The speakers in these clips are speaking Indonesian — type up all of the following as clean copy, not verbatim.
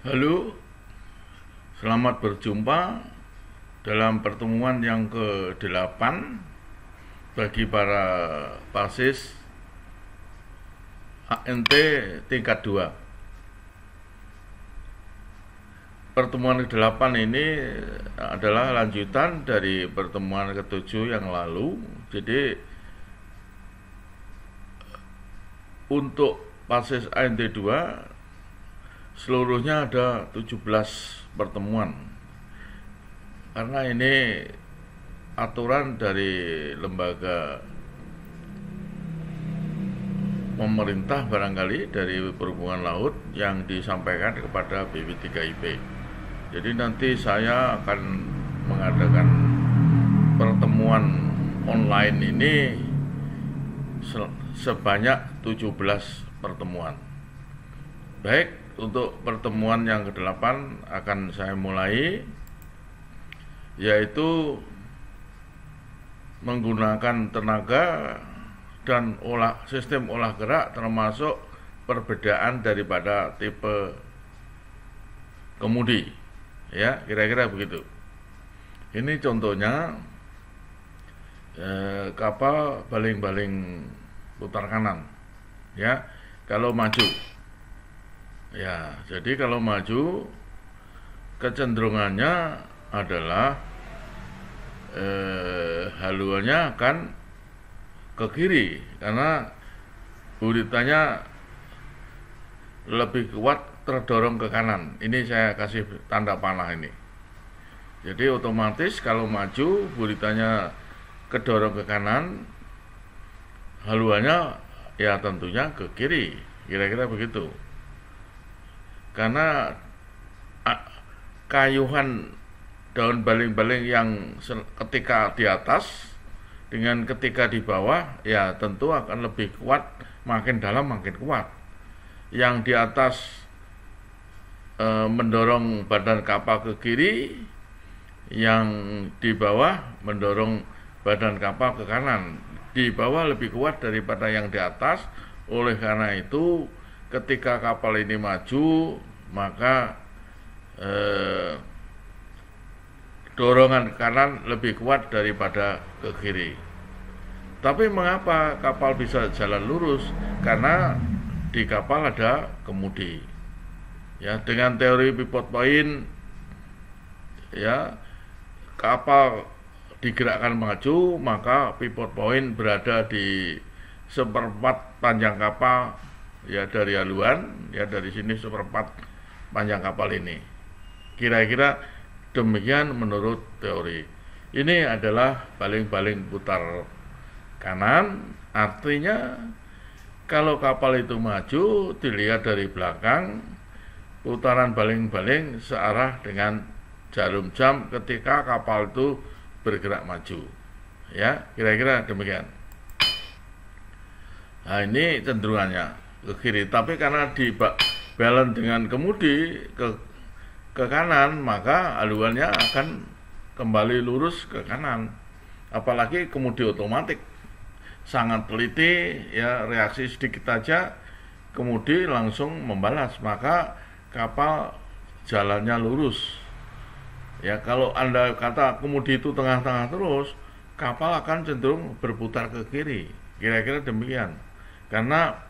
Halo, selamat berjumpa dalam pertemuan yang ke-8 bagi para basis ANT tingkat 2. Pertemuan ke-8 ini adalah lanjutan dari pertemuan ke-7 yang lalu. Jadi untuk basis ANT 2 seluruhnya ada 17 pertemuan, karena ini aturan dari lembaga pemerintah, barangkali dari perhubungan laut, yang disampaikan kepada BP3IP. Jadi nanti saya akan mengadakan pertemuan online ini sebanyak 17 pertemuan. Baik, untuk pertemuan yang ke-8 akan saya mulai, yaitu menggunakan tenaga dan sistem olah gerak, termasuk perbedaan daripada tipe kemudi. Ya, kira-kira begitu. Ini contohnya kapal baling-baling putar kanan. Ya, kalau maju. Ya, jadi kalau maju kecenderungannya adalah haluannya akan ke kiri, karena buritanya lebih kuat terdorong ke kanan. Ini saya kasih tanda panah ini. Jadi otomatis kalau maju buritanya kedorong ke kanan, haluannya ya tentunya ke kiri. Kira-kira begitu. Karena kayuhan daun baling-baling yang ketika di atas dengan ketika di bawah ya tentu akan lebih kuat, makin dalam makin kuat. Yang di atas mendorong badan kapal ke kiri, yang di bawah mendorong badan kapal ke kanan. Di bawah lebih kuat daripada yang di atas. Oleh karena itu ketika kapal ini maju, maka dorongan ke kanan lebih kuat daripada ke kiri. Tapi mengapa kapal bisa jalan lurus? Karena di kapal ada kemudi. Ya, dengan teori pivot point, ya, kapal digerakkan maju, maka pivot point berada di seperempat panjang kapal, ya, dari haluan, ya, dari sini seperempat panjang kapal ini. Kira-kira demikian menurut teori. Ini adalah baling-baling putar kanan, artinya kalau kapal itu maju, dilihat dari belakang, putaran baling-baling searah dengan jarum jam ketika kapal itu bergerak maju. Ya, kira-kira demikian. Nah, ini cenderungannya ke kiri, tapi karena di balance dengan kemudi ke kanan, maka haluannya akan kembali lurus ke kanan. Apalagi kemudi otomatis sangat teliti, ya, reaksi sedikit saja kemudi langsung membalas, maka kapal jalannya lurus. Ya, kalau Anda kata kemudi itu tengah-tengah terus, kapal akan cenderung berputar ke kiri. Kira-kira demikian. Karena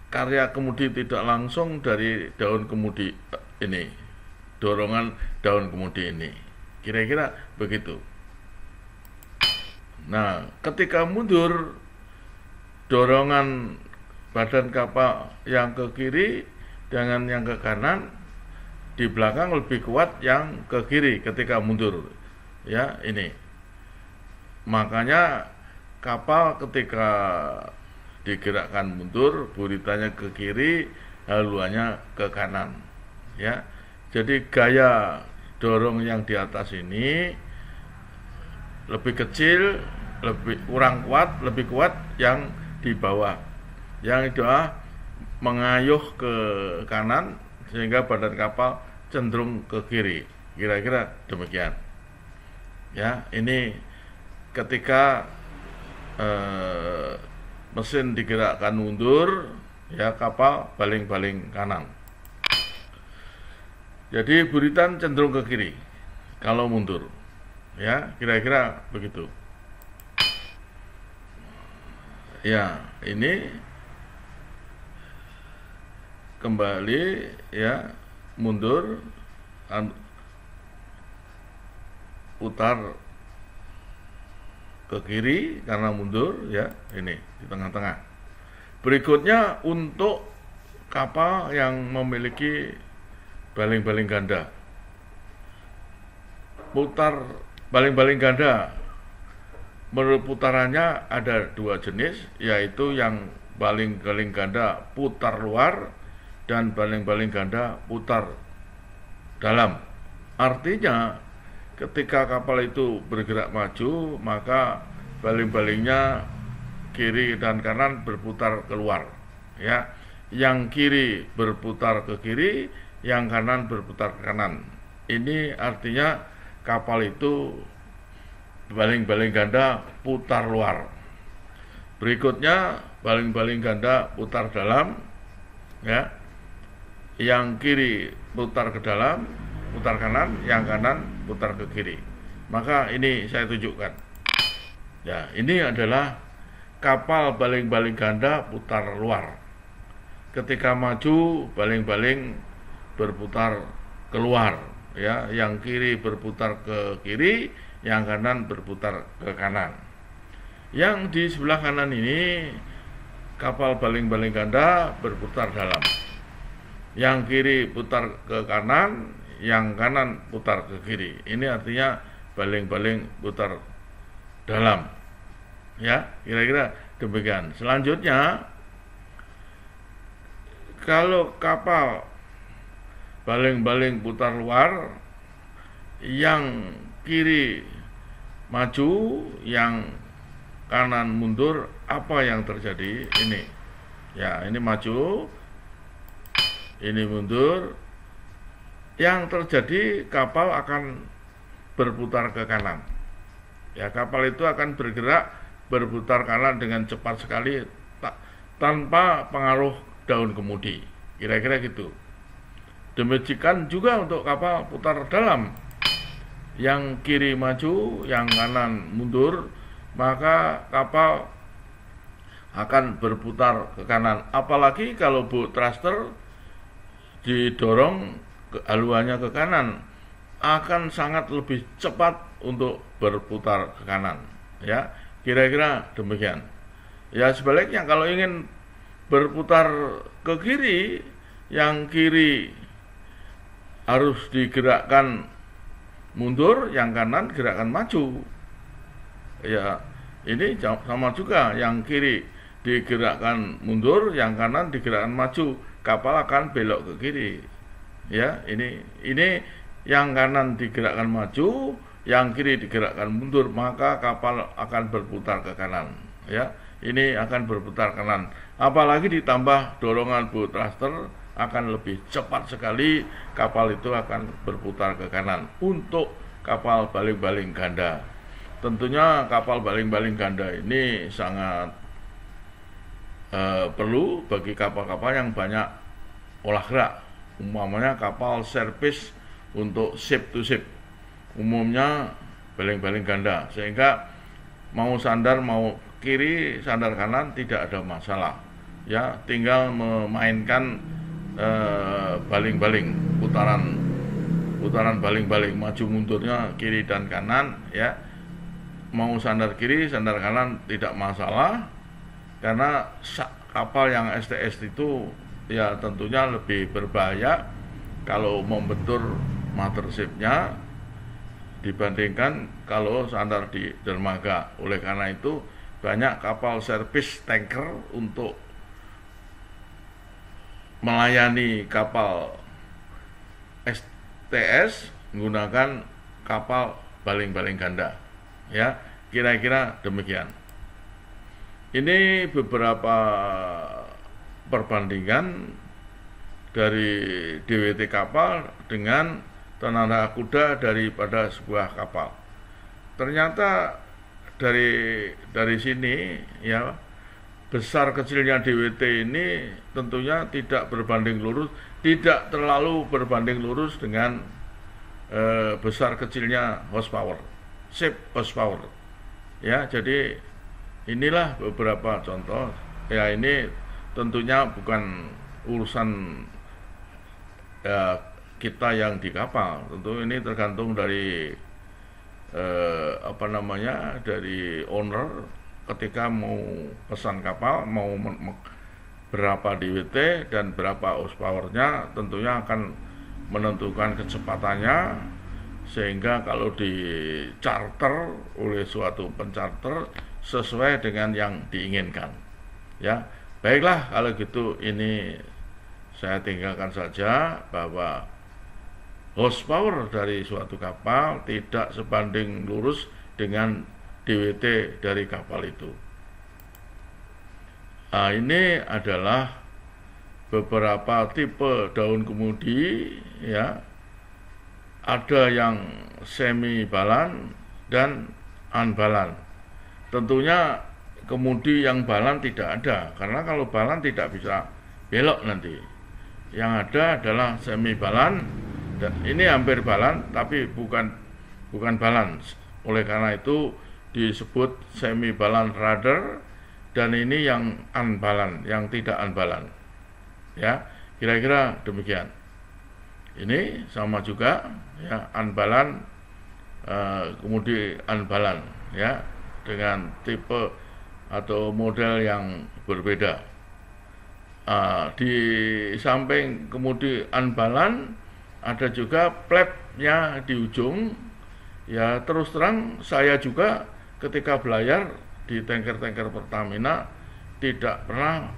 karya kemudi tidak langsung dari daun kemudi ini, dorongan daun kemudi ini. Kira-kira begitu. Nah, ketika mundur, dorongan badan kapal yang ke kiri dengan yang ke kanan di belakang lebih kuat yang ke kiri ketika mundur. Ya, ini. Makanya kapal ketika digerakkan mundur, buritanya ke kiri, haluannya ke kanan. Ya. Jadi gaya dorong yang di atas ini lebih kecil, lebih kurang kuat, lebih kuat yang di bawah. Yang itu mengayuh ke kanan sehingga badan kapal cenderung ke kiri. Kira-kira demikian. Ya, ini ketika mesin digerakkan mundur, ya, kapal baling-baling kanan. Jadi buritan cenderung ke kiri kalau mundur. Ya, kira-kira begitu. Ya, ini kembali ya, mundur, putar ke kiri karena mundur ya, ini di tengah-tengah. Berikutnya untuk kapal yang memiliki baling-baling ganda, putar baling-baling ganda. Menurut putarannya ada dua jenis, yaitu yang baling-baling ganda putar luar dan baling-baling ganda putar dalam. Artinya ketika kapal itu bergerak maju, maka baling-balingnya kiri dan kanan berputar keluar ya. Yang kiri berputar ke kiri, yang kanan berputar ke kanan. Ini artinya kapal itu baling-baling ganda putar luar. Berikutnya baling-baling ganda putar dalam ya. Yang kiri putar ke dalam, putar kanan, yang kanan putar ke kiri. Maka ini saya tunjukkan. Ya, ini adalah kapal baling-baling ganda putar luar. Ketika maju, baling-baling berputar keluar ya, yang kiri berputar ke kiri, yang kanan berputar ke kanan. Yang di sebelah kanan ini kapal baling-baling ganda berputar dalam. Yang kiri putar ke kanan, yang kanan putar ke kiri. Ini artinya baling-baling putar dalam. Ya, kira-kira demikian. Selanjutnya, kalau kapal baling-baling putar luar, yang kiri maju, yang kanan mundur, apa yang terjadi? Ini ya, ini maju, ini mundur. Yang terjadi, kapal akan berputar ke kanan ya. Kapal itu akan bergerak berputar kanan dengan cepat sekali tanpa pengaruh daun kemudi, kira-kira gitu. Demikian juga untuk kapal putar dalam, yang kiri maju, yang kanan mundur, maka kapal akan berputar ke kanan. Apalagi kalau boat thruster didorong haluannya ke kanan, akan sangat lebih cepat untuk berputar ke kanan ya, kira-kira demikian. Ya, sebaliknya kalau ingin berputar ke kiri, yang kiri harus digerakkan mundur, yang kanan gerakkan maju. Ya, ini sama juga, yang kiri digerakkan mundur, yang kanan digerakkan maju, kapal akan belok ke kiri. Ya, ini yang kanan digerakkan maju, yang kiri digerakkan mundur, maka kapal akan berputar ke kanan. Ya, ini akan berputar kanan. Apalagi ditambah dorongan boat thruster, akan lebih cepat sekali kapal itu akan berputar ke kanan. Untuk kapal baling-baling ganda, tentunya kapal baling-baling ganda ini sangat perlu bagi kapal-kapal yang banyak olah gerak. Umpamanya kapal servis untuk ship to ship, umumnya baling-baling ganda, sehingga mau sandar mau kiri, sandar kanan tidak ada masalah ya. Tinggal memainkan baling-baling, putaran baling-baling, maju mundurnya kiri dan kanan ya. Mau sandar kiri, sandar kanan tidak masalah, karena kapal yang STS itu ya tentunya lebih berbahaya kalau membentur mothership-nya dibandingkan kalau sandar di dermaga. Oleh karena itu banyak kapal servis tanker untuk melayani kapal STS menggunakan kapal baling-baling ganda ya, kira-kira demikian. Ini beberapa perbandingan dari DWT kapal dengan tenaga kuda daripada sebuah kapal. Ternyata dari sini ya, besar kecilnya DWT ini tentunya tidak berbanding lurus, tidak terlalu berbanding lurus dengan besar kecilnya horsepower, shape horsepower. Ya, jadi inilah beberapa contoh. Ya, ini tentunya bukan urusan ya, kita yang di kapal. Tentu ini tergantung dari dari owner ketika mau pesan kapal, mau berapa DWT dan berapa horsepowernya, tentunya akan menentukan kecepatannya, sehingga kalau di charter oleh suatu pencharter sesuai dengan yang diinginkan. Ya, baiklah kalau gitu, ini saya tinggalkan saja bahwa horsepower dari suatu kapal tidak sebanding lurus dengan DWT dari kapal itu. Nah, ini adalah beberapa tipe daun kemudi, ya. Ada yang semi balan dan unbalan. Tentunya kemudi yang balan tidak ada, karena kalau balan tidak bisa belok nanti. Yang ada adalah semi balan, dan ini hampir balan tapi bukan balan. Oleh karena itu disebut semi balan rudder, dan ini yang unbalan, yang tidak unbalan. Ya, kira-kira demikian. Ini sama juga, ya, unbalan, kemudian unbalan, ya, dengan tipe atau model yang berbeda. Di samping kemudian unbalan ada juga flapnya di ujung. Ya, terus terang saya juga ketika belayar di tanker-tanker Pertamina tidak pernah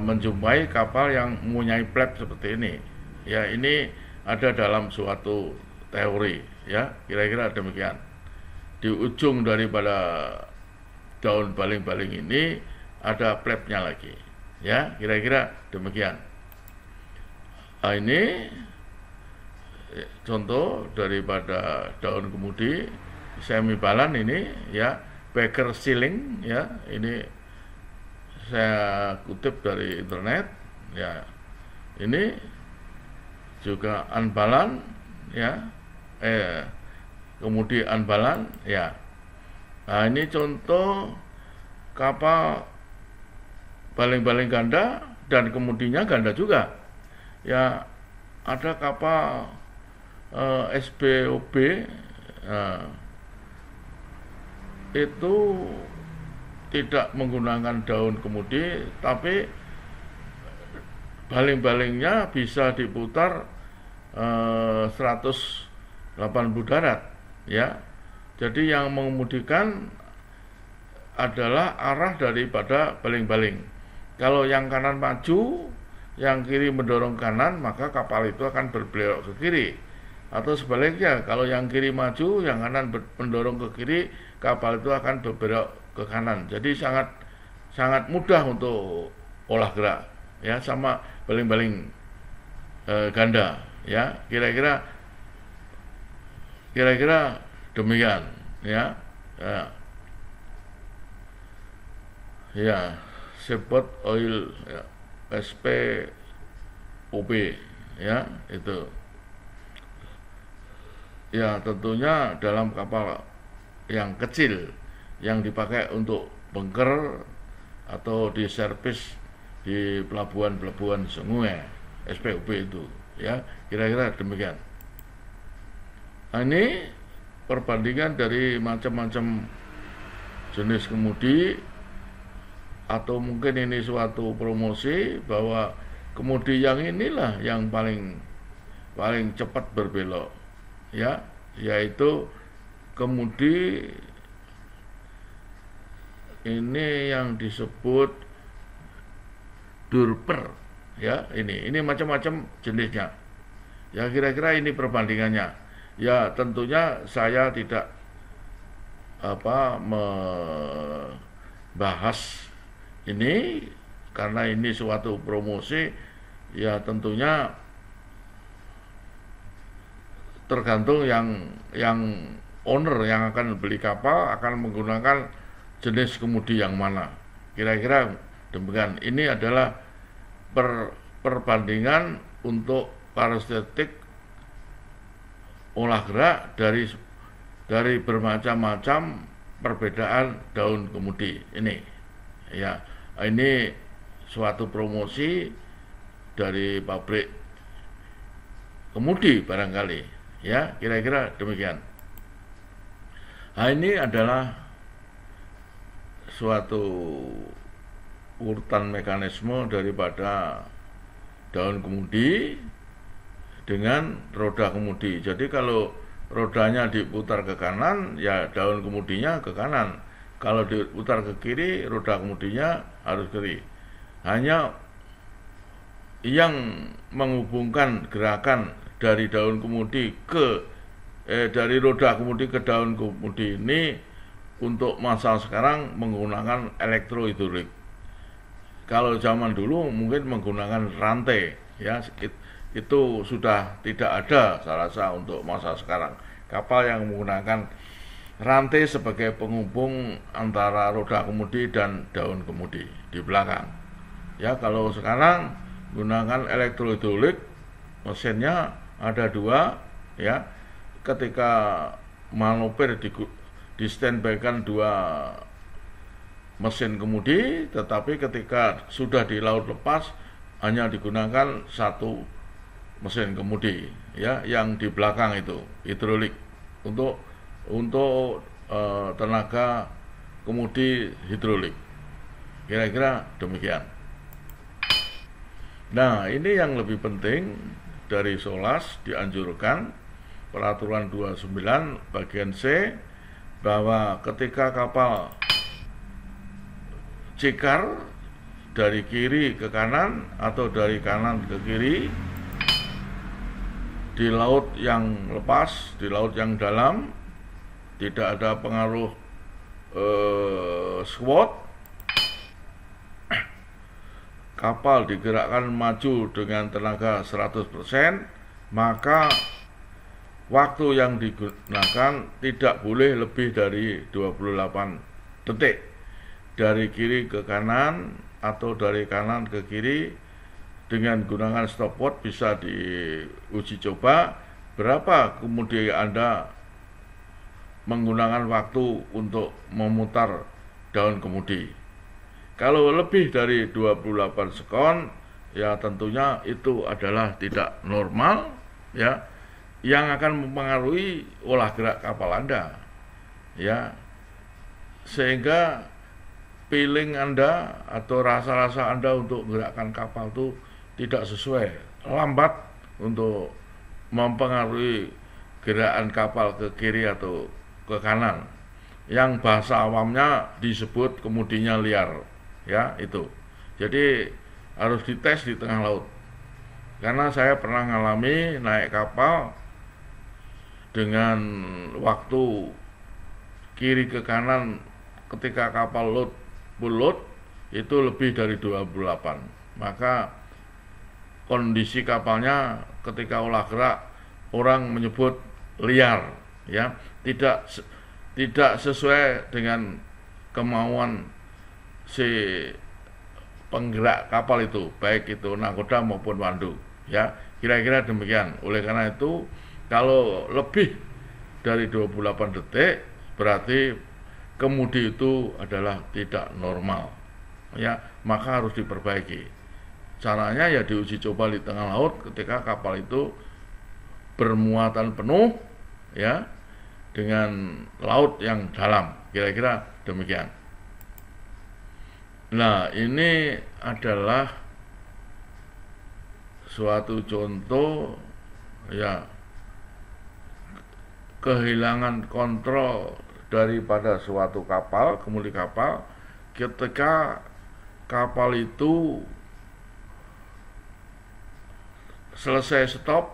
menjumpai kapal yang mempunyai flap seperti ini. Ya, ini ada dalam suatu teori, ya, kira-kira demikian. Di ujung daripada daun baling-baling ini ada flapnya lagi, ya, kira-kira demikian. Nah, ini contoh daripada daun kemudi semi balan ini, ya, Baker Ceiling, ya, ini saya kutip dari internet, ya. Ini juga unbalan, ya, kemudian unbalan, ya. Nah, ini contoh kapal baling-baling ganda dan kemudinya ganda juga, ya. Ada kapal SBOB, itu tidak menggunakan daun kemudi, tapi baling-balingnya bisa diputar 180 derajat, ya. Jadi yang mengemudikan adalah arah daripada baling-baling. Kalau yang kanan maju, yang kiri mendorong kanan, maka kapal itu akan berbelok ke kiri. Atau sebaliknya, kalau yang kiri maju, yang kanan mendorong ke kiri, kapal itu akan berbelok ke kanan. Jadi sangat mudah untuk olah gerak, ya, sama baling-baling ganda, ya, kira-kira demikian, ya. Ya, Seaport Oil, ya, SPOB, ya, itu. Ya, tentunya dalam kapal yang kecil yang dipakai untuk bunker atau di servis di pelabuhan-pelabuhan sungai, SPOB itu, ya, kira-kira demikian. Nah, ini perbandingan dari macam-macam jenis kemudi, atau mungkin ini suatu promosi bahwa kemudi yang inilah yang paling cepat berbelok, ya, yaitu kemudi ini yang disebut Durper, ya. Ini macam-macam jenisnya, ya, kira-kira ini perbandingannya. Ya, tentunya saya tidak membahas ini karena ini suatu promosi, ya, tentunya tergantung yang owner yang akan beli kapal akan menggunakan jenis kemudi yang mana, Kira-kira demikian. Ini adalah perbandingan untuk parestetik olah gerak dari bermacam-macam perbedaan daun kemudi ini. Ya, ini suatu promosi dari pabrik kemudi barangkali. Ya, kira-kira demikian. Nah, ini adalah suatu urutan mekanisme daripada daun kemudi dengan roda kemudi. Jadi kalau rodanya diputar ke kanan, ya daun kemudinya ke kanan. Kalau diputar ke kiri, roda kemudinya harus kiri. Hanya yang menghubungkan gerakan dari daun kemudi dari roda kemudi ke daun kemudi ini untuk masa sekarang menggunakan elektrohidrolik. Kalau zaman dulu mungkin menggunakan rantai, ya itu sudah tidak ada saya rasa untuk masa sekarang. Kapal yang menggunakan rantai sebagai penghubung antara roda kemudi dan daun kemudi di belakang. Ya, kalau sekarang menggunakan elektrohidrolik, mesinnya ada dua, ya. Ketika manuver di standby-kan dua mesin kemudi, tetapi ketika sudah di laut lepas hanya digunakan satu mesin kemudi, ya, yang di belakang itu hidrolik untuk tenaga kemudi hidrolik. Kira-kira demikian. Nah, ini yang lebih penting dari SOLAS dianjurkan peraturan 29 bagian C bahwa ketika kapal cikar dari kiri ke kanan atau dari kanan ke kiri di laut yang lepas, di laut yang dalam, tidak ada pengaruh SWOT, kapal digerakkan maju dengan tenaga 100%, maka waktu yang digunakan tidak boleh lebih dari 28 detik dari kiri ke kanan atau dari kanan ke kiri. Dengan gunakan stopwatch bisa diuji coba berapa kemudian Anda menggunakan waktu untuk memutar daun kemudi. Kalau lebih dari 28 sekon, ya tentunya itu adalah tidak normal, ya, yang akan mempengaruhi olah gerak kapal Anda, ya, sehingga feeling Anda atau rasa-rasa Anda untuk menggerakkan kapal itu tidak sesuai, lambat untuk mempengaruhi gerakan kapal ke kiri atau ke kanan, yang bahasa awamnya disebut kemudinya liar, ya, itu. Jadi harus dites di tengah laut, karena saya pernah mengalami naik kapal dengan waktu kiri ke kanan ketika kapal full load itu lebih dari 28. Maka kondisi kapalnya ketika olah gerak orang menyebut liar, ya, tidak sesuai dengan kemauan si penggerak kapal itu, baik itu nakoda maupun pandu, ya, kira-kira demikian. Oleh karena itu, kalau lebih dari 28 detik berarti kemudi itu adalah tidak normal, ya, maka harus diperbaiki. Caranya ya diuji coba di tengah laut ketika kapal itu bermuatan penuh, ya, dengan laut yang dalam. Kira-kira demikian. Nah, ini adalah suatu contoh, ya, kehilangan kontrol daripada suatu kapal, kemudi kapal, ketika kapal itu selesai stop